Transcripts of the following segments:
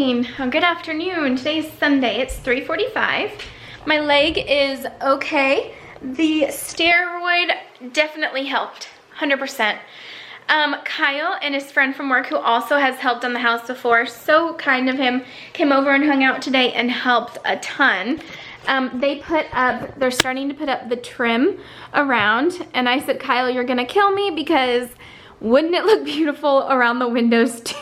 morning, good afternoon. Today's Sunday, it's 3:45. My leg is okay. The steroid definitely helped, 100%. Kyle and his friend from work, who also has helped on the house before, so kind of him, came over and hung out today and helped a ton. They're starting to put up the trim around, and I said, Kyle, you're gonna kill me because wouldn't it look beautiful around the windows too?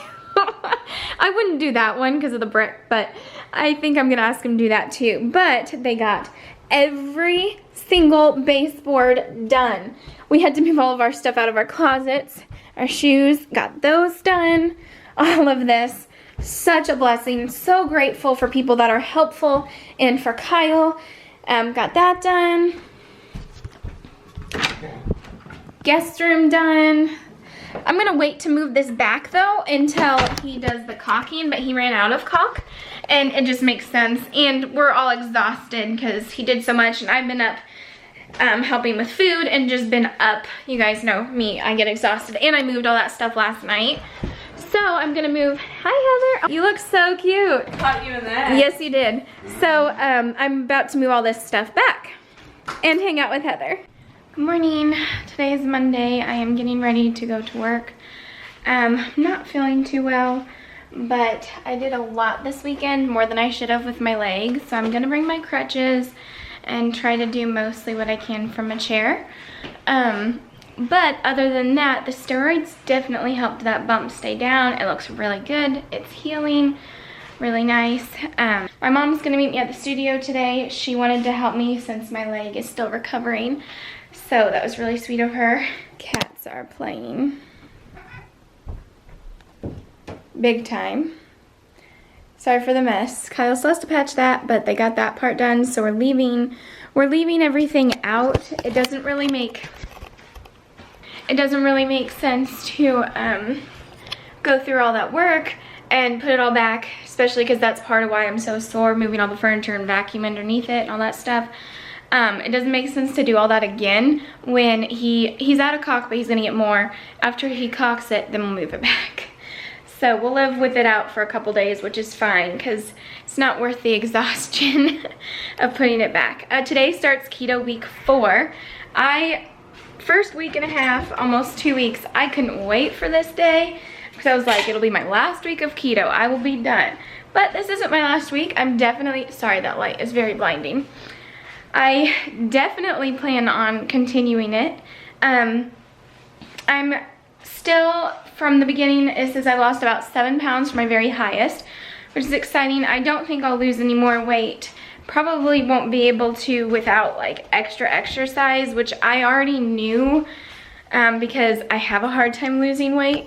I wouldn't do that one because of the brick, but I think I'm gonna ask him to do that too. But they got every single baseboard done. We had to move all of our stuff out of our closets. Our shoes, got those done. All of this, such a blessing. So grateful for people that are helpful, and for Kyle, got that done. Guest room done. I'm gonna wait to move this back though until he does the caulking, but he ran out of caulk and it just makes sense. And we're all exhausted because he did so much, and I've been up helping with food and just been up. You guys know me, I get exhausted, and I moved all that stuff last night. So I'm gonna move. Hi Heather, you look so cute. I caught you in that. Yes you did. So I'm about to move all this stuff back and hang out with Heather. Good morning. Today is Monday. I am getting ready to go to work. Not feeling too well, but I did a lot this weekend, more than I should have with my leg. So I'm gonna bring my crutches and try to do mostly what I can from a chair. But other than that, the steroids definitely helped that bump stay down. It looks really good. It's healing, really nice. My mom's gonna meet me at the studio today. She wanted to help me since my leg is still recovering. So that was really sweet of her. Cats are playing. Big time. Sorry for the mess. Kyle still has to patch that, but they got that part done, so we're leaving everything out. It doesn't really make sense to go through all that work and put it all back, especially because that's part of why I'm so sore, moving all the furniture and vacuum underneath it and all that stuff. It doesn't make sense to do all that again when he's out of caulk, but he's gonna get more. After he caulks it, then we'll move it back. So we'll live with it out for a couple days, which is fine because it's not worth the exhaustion of putting it back. Today starts keto week 4. First week and a half, almost 2 weeks, I couldn't wait for this day because I was like, it'll be my last week of keto. I will be done. But this isn't my last week. I'm definitely, sorry, that light is very blinding. I definitely plan on continuing it. I'm still, from the beginning, it says I lost about 7 pounds from my very highest, which is exciting. I don't think I'll lose any more weight. Probably won't be able to without like extra exercise, which I already knew because I have a hard time losing weight.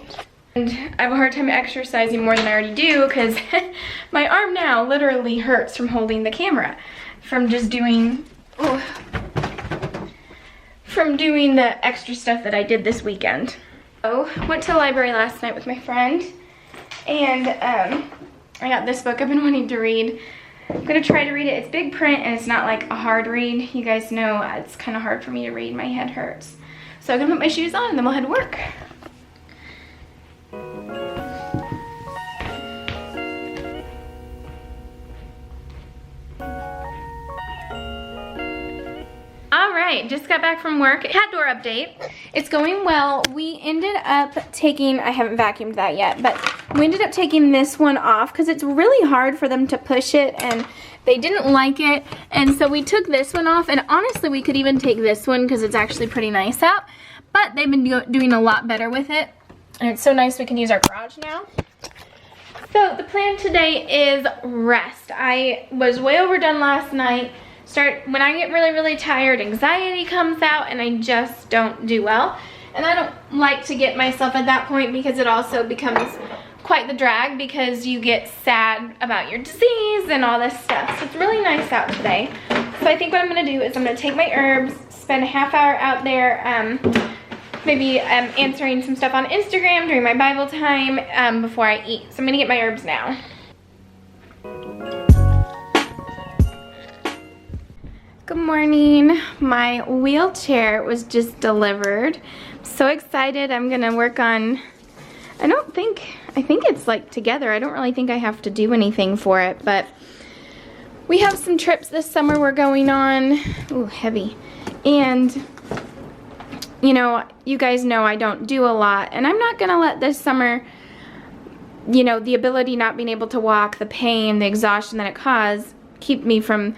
And I have a hard time exercising more than I already do because my arm now literally hurts from holding the camera from just doing the extra stuff that I did this weekend. So, went to the library last night with my friend, and I got this book I've been wanting to read. I'm gonna try to read it. It's big print and it's not like a hard read. You guys know it's kind of hard for me to read. My head hurts. So I'm gonna put my shoes on and then we'll head to work. Alright, just got back from work. Cat door update. It's going well. We ended up taking, I haven't vacuumed that yet, but we ended up taking this one off because it's really hard for them to push it and they didn't like it. And so we took this one off, and honestly we could even take this one because it's actually pretty nice out. But they've been doing a lot better with it. And it's so nice we can use our garage now. So the plan today is rest. I was way overdone last night. When I get really, really tired, anxiety comes out and I just don't do well. And I don't like to get myself at that point because it also becomes quite the drag because you get sad about your disease and all this stuff. So it's really nice out today. So I think what I'm gonna do is I'm gonna take my herbs, spend a half hour out there, maybe answering some stuff on Instagram during my Bible time before I eat. So I'm gonna get my herbs now. Good morning. My wheelchair was just delivered. I'm so excited. I'm gonna work on, I I think it's like together. I don't really think I have to do anything for it, but we have some trips this summer we're going on. Ooh, heavy. And, you know, you guys know I don't do a lot, and I'm not gonna let this summer, you know, the ability not being able to walk, the pain, the exhaustion that it caused, keep me from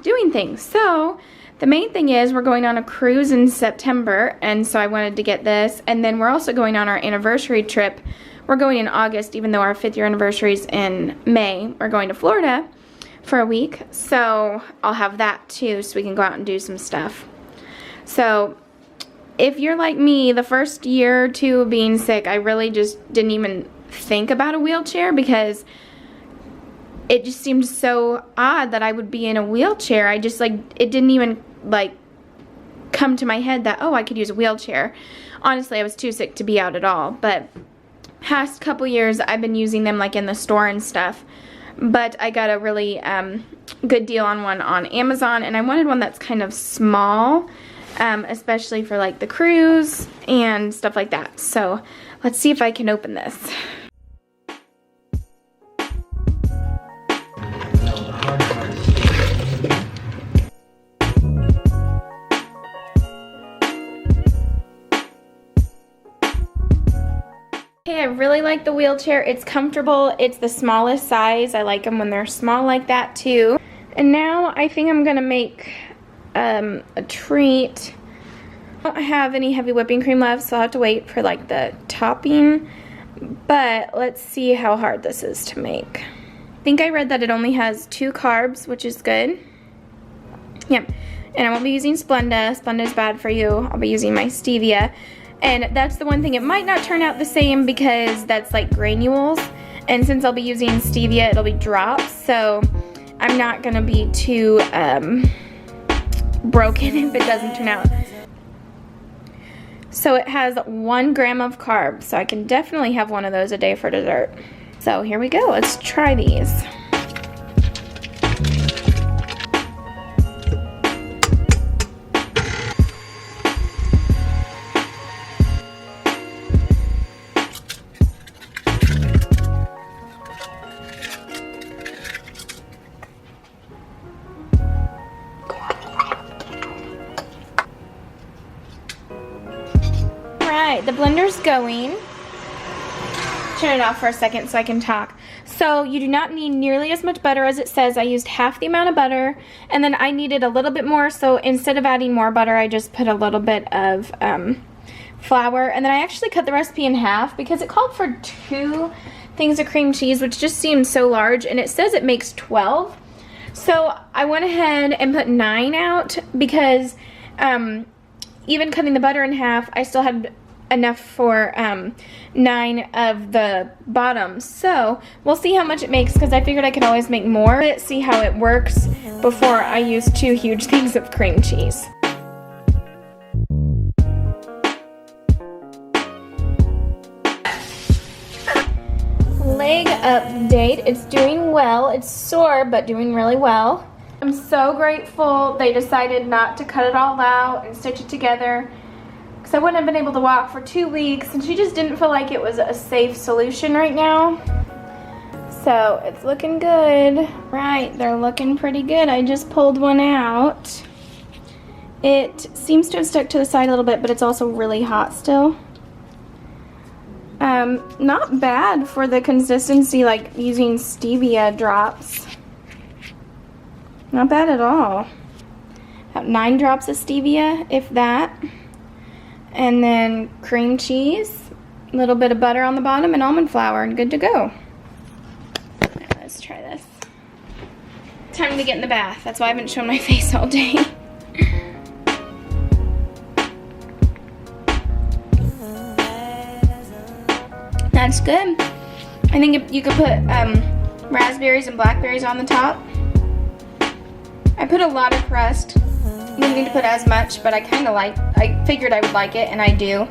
doing things. So the main thing is we're going on a cruise in September, and so I wanted to get this. And then we're also going on our anniversary trip. We're going in August, even though our 5th year anniversary is in May. We're going to Florida for a week, so I'll have that too, so we can go out and do some stuff. So if you're like me, the first year or two of being sick, I really just didn't even think about a wheelchair, because it just seemed so odd that I would be in a wheelchair. I just, like, it didn't even, like, come to my head that, oh, I could use a wheelchair. Honestly, I was too sick to be out at all. But past couple years, I've been using them, like, in the store and stuff. But I got a really good deal on one on Amazon, and I wanted one that's kind of small, especially for, like, the cruise and stuff like that. So let's see if I can open this. Okay, I really like the wheelchair. It's comfortable. It's the smallest size. I like them when they're small like that too. And now I think I'm gonna make a treat. I don't have any heavy whipping cream left, so I'll have to wait for like the topping. But let's see how hard this is to make. I think I read that it only has 2 carbs, which is good. Yep. And I won't be using Splenda. Splenda is bad for you. I'll be using my stevia. And that's the one thing, it might not turn out the same because that's like granules. And since I'll be using stevia, it'll be drops. So I'm not gonna be too broken if it doesn't turn out. So it has 1 gram of carbs. So I can definitely have one of those a day for dessert. So here we go, let's try these. The blender's going. Turn it off for a second so I can talk. So you do not need nearly as much butter as it says. I used half the amount of butter, and then I needed a little bit more, so instead of adding more butter, I just put a little bit of flour, and then I actually cut the recipe in half because it called for 2 things of cream cheese, which just seemed so large, and it says it makes 12. So I went ahead and put 9 out because even cutting the butter in half, I still had enough for 9 of the bottoms. So we'll see how much it makes because I figured I could always make more. Let's see how it works before I use 2 huge things of cream cheese. Leg update. It's doing well. It's sore, but doing really well. I'm so grateful they decided not to cut it all out and stitch it together, because I wouldn't have been able to walk for 2 weeks, and she just didn't feel like it was a safe solution right now. So it's looking good. Right, they're looking pretty good. I just pulled one out. It seems to have stuck to the side a little bit, but it's also really hot still. Not bad for the consistency, like using stevia drops. Not bad at all. About 9 drops of stevia, if that. And then cream cheese, a little bit of butter on the bottom, and almond flour, and good to go. Now, let's try this. Time to get in the bath. That's why I haven't shown my face all day. That's good. I think you could put raspberries and blackberries on the top. I put a lot of crust. Didn't need to put as much, but I kind of I figured I would like it, and I do.